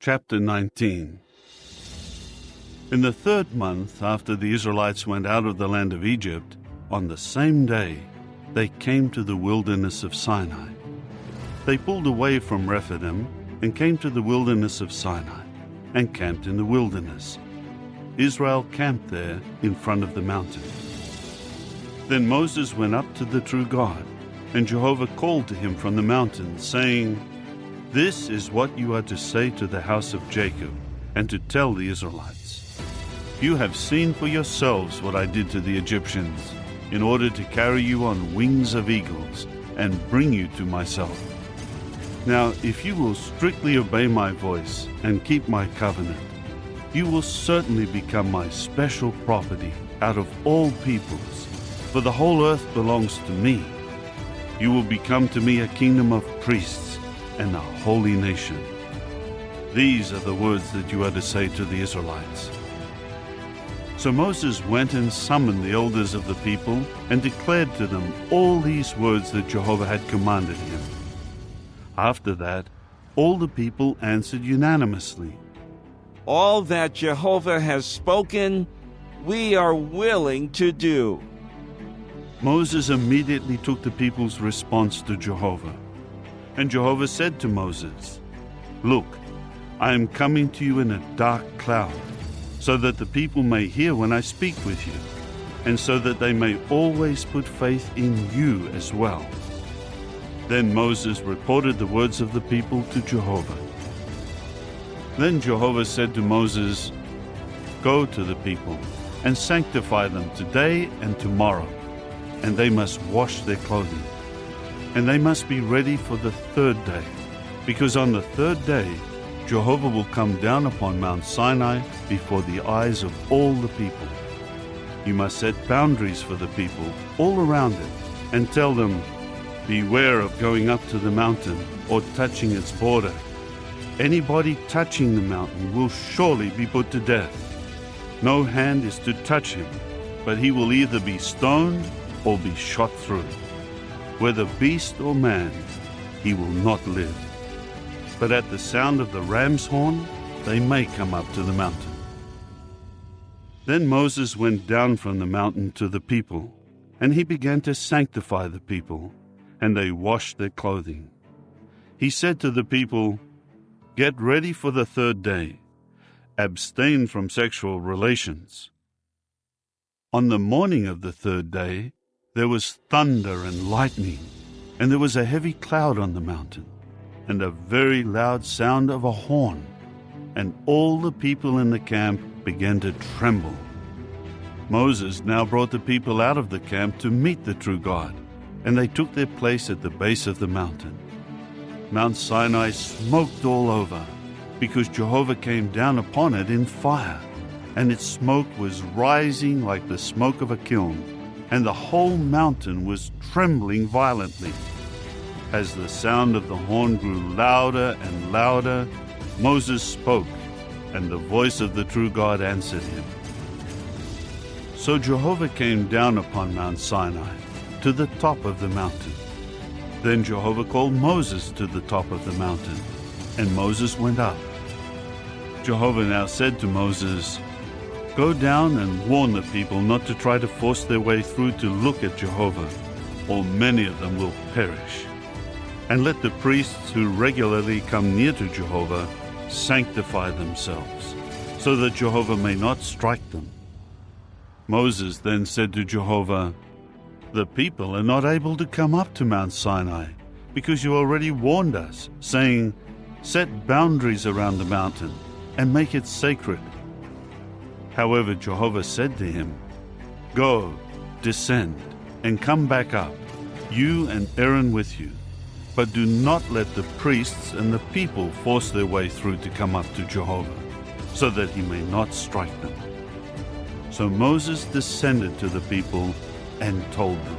Chapter 19. In the 3rd month after the Israelites went out of the land of Egypt, on the same day they came to the wilderness of Sinai. They pulled away from Rephîi and came to the wilderness of Sinai, and camped in the wilderness. Israel camped there in front of the mountain. Then Moses went up to the true God, and Jehovah called to him from the mountain, saying, "This is what you are to say to the house of Jacob, and to tell the Israelites. You have seen for yourselves what I did to the Egyptians, in order to carry you on wings of eagles, and bring you to myself. Now, if you will strictly obey my voice and keep my covenant, you will certainly become my special property out of all peoples, for the whole earth belongs to me. You will become to me a kingdom of priests and a holy nation. These are the words that you are to say to the Israelites." So Moses went and summoned the elders of the people and declared to them all these words that Jehovah had commanded him. After that, all the people answered unanimously, "All that Jehovah has spoken, we are willing to do." Moses immediately took the people's response to Jehovah. And Jehovah said to Moses, "Look, I am coming to you in a dark cloud, so that the people may hear when I speak with you, and so that they may always put faith in you as well." Then Moses reported the words of the people to Jehovah. Then Jehovah said to Moses, "Go to the people and sanctify them today and tomorrow, and they must wash their clothing. And they must be ready for the 3rd day, because on the 3rd day Jehovah will come down upon Mount Sinai before the eyes of all the people. You must set boundaries for the people all around it, and tell them, 'Beware of going up to the mountain or touching its border. Anybody touching the mountain will surely be put to death. No hand is to touch him, but he will either be stoned or be shot through. Whether beast or man, he will not live. But at the sound of the ram's horn, they may come up to the mountain.'" Then Moses went down from the mountain to the people, and he began to sanctify the people, and they washed their clothing. He said to the people, "Get ready for the 3rd day. Abstain from sexual relations." On the morning of the 3rd day, there was thunder and lightning, and there was a heavy cloud on the mountain, and a very loud sound of a horn, and all the people in the camp began to tremble. Moses now brought the people out of the camp to meet the true God, and they took their place at the base of the mountain. Mount Sinai smoked all over, because Jehovah came down upon it in fire, and its smoke was rising like the smoke of a kiln, and the whole mountain was trembling violently. As the sound of the horn grew louder and louder, Moses spoke, and the voice of the true God answered him. So Jehovah came down upon Mount Sinai, to the top of the mountain. Then Jehovah called Moses to the top of the mountain, and Moses went up. Jehovah now said to Moses, "Go down and warn the people not to try to force their way through to look at Jehovah, or many of them will perish. And let the priests who regularly come near to Jehovah sanctify themselves, so that Jehovah may not strike them." Moses then said to Jehovah, "The people are not able to come up to Mount Sinai, because you already warned us, saying, 'Set boundaries around the mountain and make it sacred.'" However, Jehovah said to him, "Go, descend, and come back up, you and Aaron with you. But do not let the priests and the people force their way through to come up to Jehovah, so that he may not strike them." So Moses descended to the people and told them.